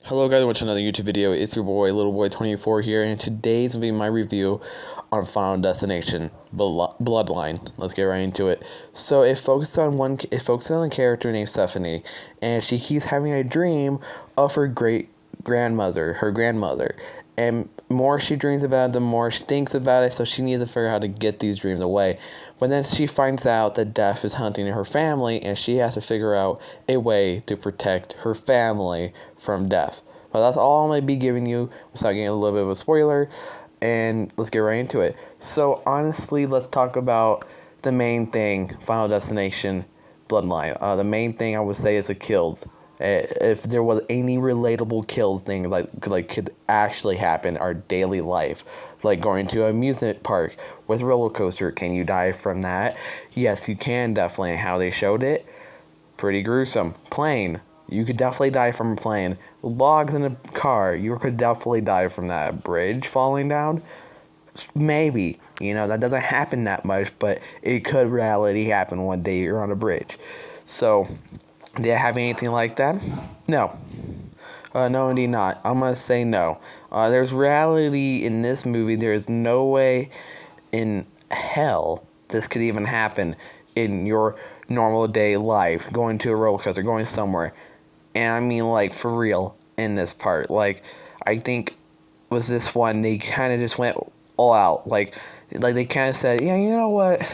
Hello guys, watching another YouTube video. It's your boy, Little Boy 24 here, and today's gonna be my review on Final Destination Bloodline. Let's get right into it. So it focuses on a character named Stephanie, and she keeps having a dream of her grandmother, and more she dreams about it, the more she thinks about it. So she needs to figure out how to get these dreams away. But then she finds out that death is hunting her family, and she has to figure out a way to protect her family from death. But that's all I'm going to be giving you without getting a little bit of a spoiler. And let's get right into it. So honestly, let's talk about the main thing, Final Destination Bloodline. The main thing I would say is the kills. If there was any relatable kills thing like could actually happen in our daily life, like going to an amusement park with a roller coaster, can you die from that? Yes, you can, definitely. How they showed it, pretty gruesome. Plane, you could definitely die from a plane. Logs in a car, you could definitely die from that. Bridge falling down, maybe. That doesn't happen that much, but it could reality happen one day you're on a bridge. So did I have anything like that? No. No, indeed not. I'm going to say no. There's reality in this movie. There is no way in hell this could even happen in your normal day life. Going to a roller coaster, going somewhere. And I mean, like, for real, in this part. Like, I think was this one, they kind of just went all out. Like they kind of said, yeah, you know what?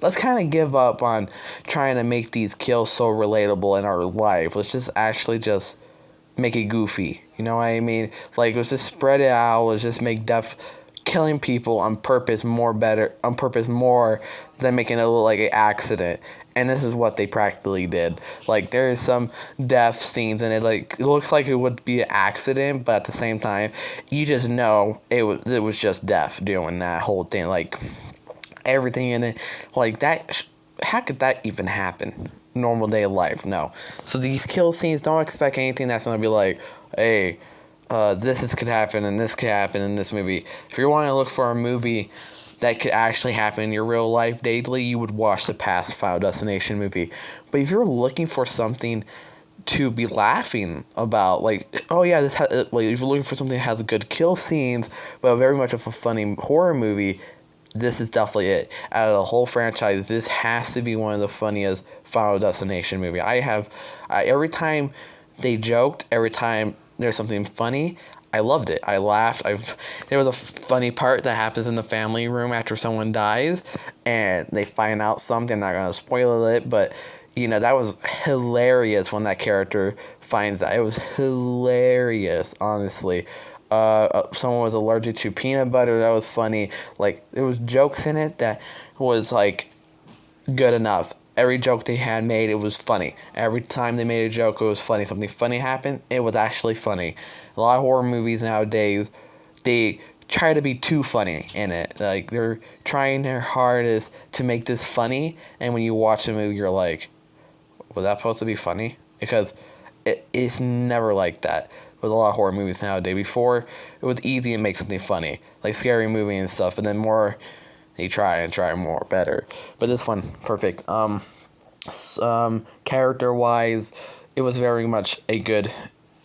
Let's kind of give up on trying to make these kills so relatable in our life. Let's just actually just make it goofy. You know what I mean? Like, let's just spread it out. Let's just make death, killing people on purpose more than making it look like an accident. And this is what they practically did. Like, there is some death scenes, and it looks like it would be an accident, but at the same time, you just know it was just death doing that whole thing. Like, everything in it, like that. How could that even happen? Normal day of life, no. So these kill scenes, don't expect anything that's gonna be like, hey, this could happen and this could happen in this movie. If you're wanting to look for a movie that could actually happen in your real life daily, you would watch the past Final Destination movie. But if you're looking for something to be laughing about, like, oh yeah, if you're looking for something that has good kill scenes, but very much of a funny horror movie, this is definitely it. Out of the whole franchise, this has to be one of the funniest Final Destination movie. Every time they joked, every time there's something funny, I loved it. I laughed. There was a funny part that happens in the family room after someone dies, and they find out something. I'm not gonna spoil it, but that was hilarious when that character finds out. It was hilarious, honestly. Someone was allergic to peanut butter. That was funny. Like, there was jokes in it that was like good enough. Every joke they had made, it was funny. Every time they made a joke, it was funny. Something funny happened, it was actually funny. A lot of horror movies nowadays, they try to be too funny in it. Like, they're trying their hardest to make this funny, and when you watch the movie, you're like, was that supposed to be funny? Because it's never like that with a lot of horror movies nowadays. Before, it was easy to make something funny, like Scary Movie and stuff, but then more, they try more better. But this one, perfect. Character-wise, it was very much a good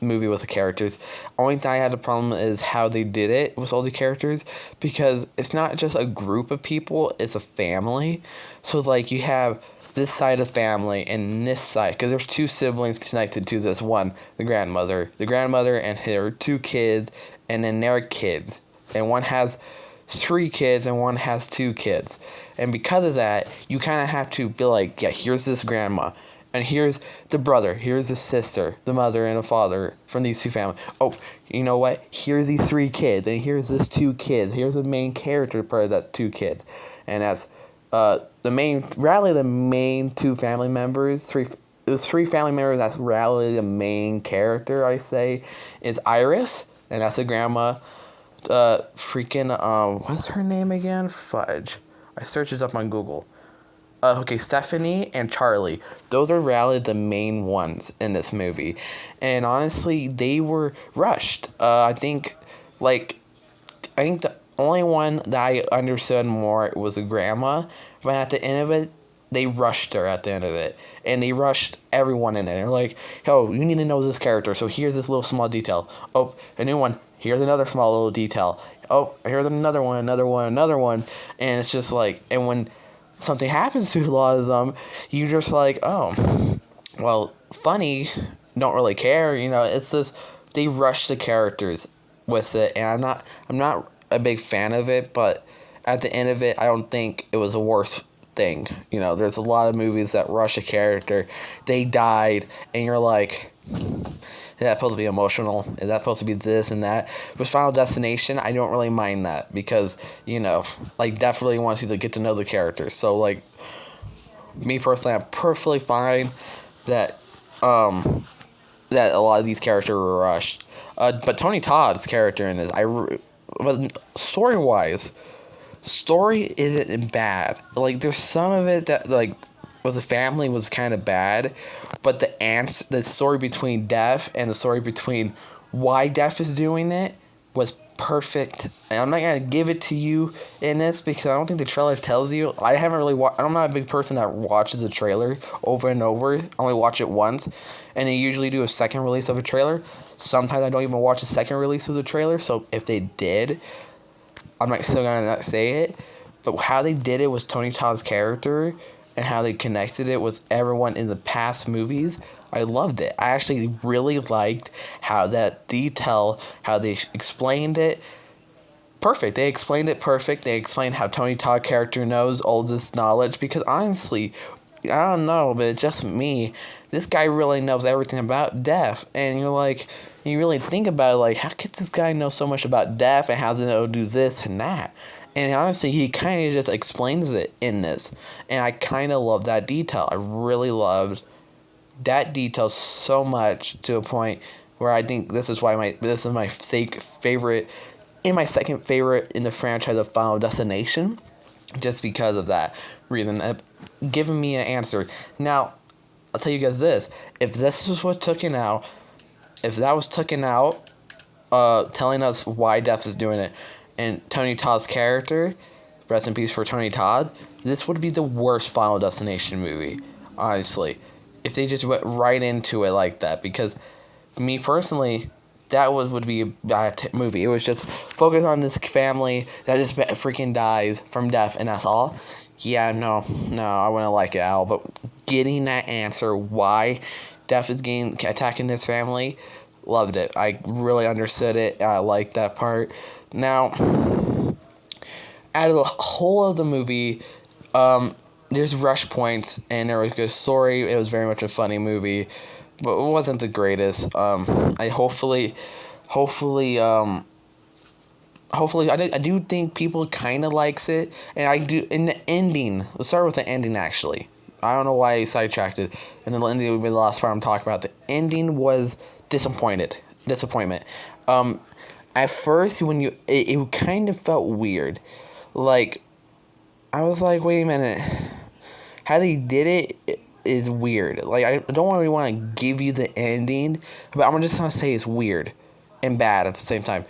movie with the characters. Only thing I had a problem is how they did it with all the characters, because it's not just a group of people, it's a family. So, like, you have this side of the family and this side, because there's two siblings connected to this one, the grandmother and her two kids, and then their kids, and one has 3 kids and one has 2 kids. And because of that, you kind of have to be like, yeah, here's this grandma, and here's the brother, here's the sister, the mother and the father from these two families. Oh, you know what? Here's these 3 kids, and here's this 2 kids. Here's the main character part of that 2 kids. And that's the main 2 family members. There's 3 family members that's rally the main character, I say. It's Iris, and that's the grandma. What's her name again? Fudge. I searched this up on Google. Okay, Stephanie and Charlie. Those are really the main ones in this movie. And honestly, they were rushed. I think the only one that I understood more was the grandma. But at the end of it, they rushed her at the end of it, and they rushed everyone in it. They're like, "Oh, you need to know this character, so here's this little small detail. Oh, a new one. Here's another small little detail. Oh, here's another one, another one." And it's just like, and when something happens to a lot of them, you just like, oh, well, funny. Don't really care. It's just they rush the characters with it, and I'm not a big fan of it, but at the end of it, I don't think it was the worst thing. There's a lot of movies that rush a character. They died, and you're like, is that supposed to be emotional? Is that supposed to be this and that? With Final Destination, I don't really mind that because, definitely wants you to get to know the characters. So, me personally, I'm perfectly fine that that a lot of these characters were rushed. But Tony Todd's character in this, story-wise, story isn't bad. There's some of it that, with the family was kind of bad, but the story between Def and the story between why Def is doing it was perfect. And I'm not gonna give it to you in this because I don't think the trailer tells you. I haven't really I'm not a big person that watches a trailer over and over. I only watch it once, and they usually do a second release of a trailer. Sometimes I don't even watch a second release of the trailer. So if they did, I'm not still gonna not say it. But how they did it was Tony Todd's character, and how they connected it with everyone in the past movies. I loved it. I actually really liked how that detail, how they explained it. Perfect. They explained it perfect. They explained how Tony Todd character knows all this knowledge. Because honestly, I don't know, but it's just me. This guy really knows everything about Def. And you're like, you really think about it, how could this guy know so much about Def and how does he know do this and that? And honestly, he kind of just explains it in this. And I kind of love that detail. I really loved that detail so much to a point where I think this is my favorite, and my second favorite in the franchise of Final Destination, just because of that reason. Giving me an answer. Now, I'll tell you guys this: if this was what taken out, if that was taken out, telling us why Def is doing it, and Tony Todd's character, rest in peace for Tony Todd, this would be the worst Final Destination movie, honestly. If they just went right into it like that, because me personally, that would be a bad movie. It was just focused on this family that just freaking dies from death, and that's all. Yeah, no, I wouldn't like it at all. But getting that answer, why Death is attacking this family, loved it. I really understood it, and I liked that part. Now, out of the whole of the movie, there's rush points, and there was a good story. It was very much a funny movie, but it wasn't the greatest. I do think people kind of likes it, and I do. In the ending, let's start with the ending. Actually, I don't know why I sidetracked it, and the ending would be the last part I'm talking about. The ending was disappointment. At first, when it kind of felt weird, I was like, wait a minute. How they did it is weird. I don't really want to give you the ending, but I'm just going to say it's weird and bad at the same time.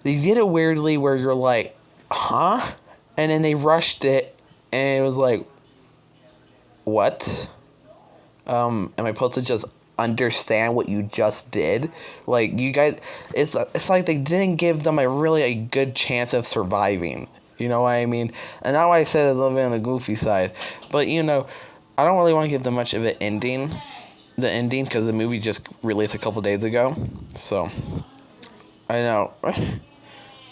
They did it weirdly where you're like, huh? And then they rushed it, and it was like, what? Am I supposed to just understand what you just did? You guys, it's like they didn't give them a good chance of surviving. You know what I mean? And that's why I said a little bit on the goofy side. But, I don't really want to give them much of an ending. The ending, because the movie just released a couple days ago. So, I know. I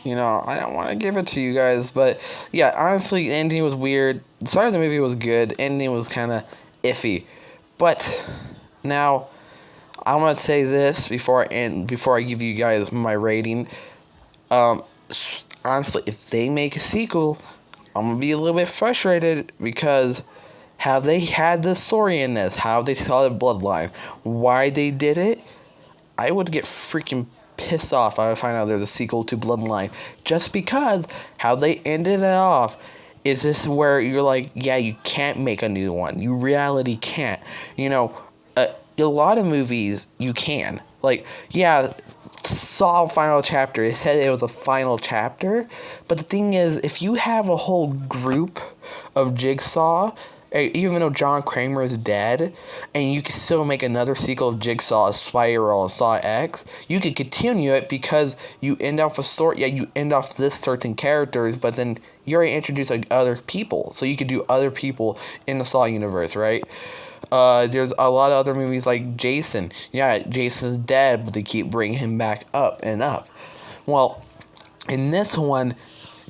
don't want to give it to you guys. But, yeah, honestly, the ending was weird. The start of the movie was good. The ending was kind of iffy. But, now, I'm going to say this before I give you guys my rating. Honestly, if they make a sequel, I'm going to be a little bit frustrated because how they had the story in this, how they saw the bloodline, why they did it, I would get freaking pissed off if I find out there's a sequel to Bloodline. Just because how they ended it off is this where you're like, yeah, you can't make a new one. You reality can't. A lot of movies, you can. Saw final chapter. It said it was a final chapter. But the thing is, if you have a whole group of Jigsaw, even though John Kramer is dead, and you can still make another sequel of Jigsaw, Spiral, and Saw X, you could continue it because you end off you end off this certain characters, but then you already introduced like other people, so you could do other people in the Saw universe, right? There's a lot of other movies like Jason. Yeah, Jason's dead, but they keep bringing him back up and up. Well, in this one,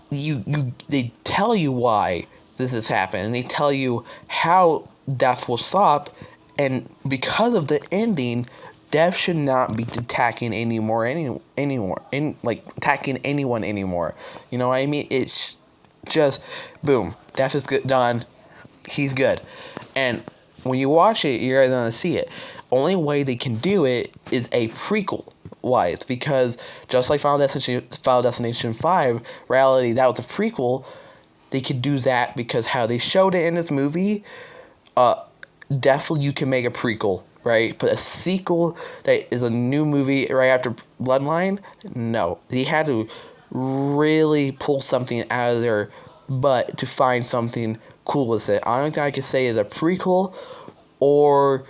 they tell you why this has happened, and they tell you how death will stop, and because of the ending, death should not be attacking attacking anyone anymore. You know what I mean? It's just boom, death is good, done. He's good, and when you watch it, you're gonna see it. Only way they can do it is a prequel wise, because just like Final Destination 5, reality, that was a prequel. They could do that because how they showed it in this movie, definitely you can make a prequel, right? But a sequel that is a new movie right after Bloodline, no. They had to really pull something out of their butt to find something cool with it. The only thing I can say is a prequel or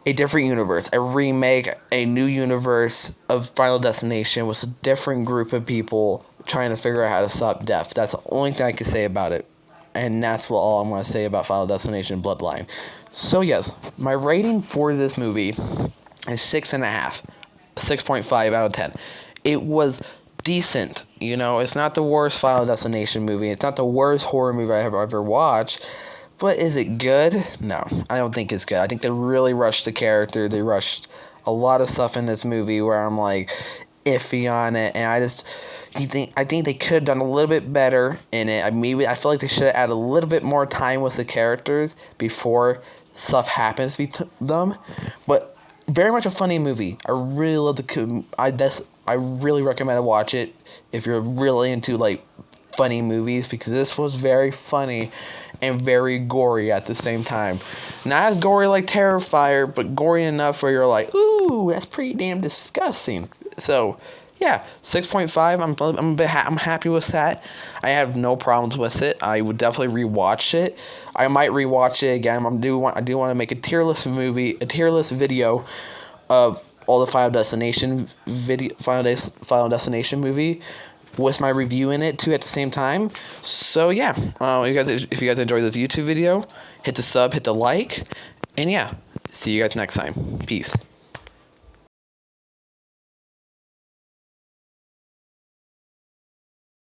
a different universe, a remake, a new universe of Final Destination with a different group of people trying to figure out how to stop death. That's the only thing I can say about it. And that's all I'm going to say about Final Destination Bloodline. So yes, my rating for this movie is 6.5. 6.5 out of 10. It was decent. You know, it's not the worst Final Destination movie. It's not the worst horror movie I have ever watched. But is it good? No, I don't think it's good. I think they really rushed the character. They rushed a lot of stuff in this movie where I'm like iffy on it, and I think they could have done a little bit better in it. I feel like they should have added a little bit more time with the characters before stuff happens to them. But very much a funny movie. I really love I really recommend to watch it if you're really into like funny movies, because this was very funny and very gory at the same time. Not as gory like Terrifier, but gory enough where you're like, ooh, that's pretty damn disgusting. So, yeah, 6.5. I'm happy with that. I have no problems with it. I would definitely rewatch it. I might rewatch it again. I do want to make a tier list video of all the Final Destination movie with my review in it too at the same time. So yeah, if you guys enjoyed this YouTube video, hit the sub, hit the like, and yeah, see you guys next time. Peace.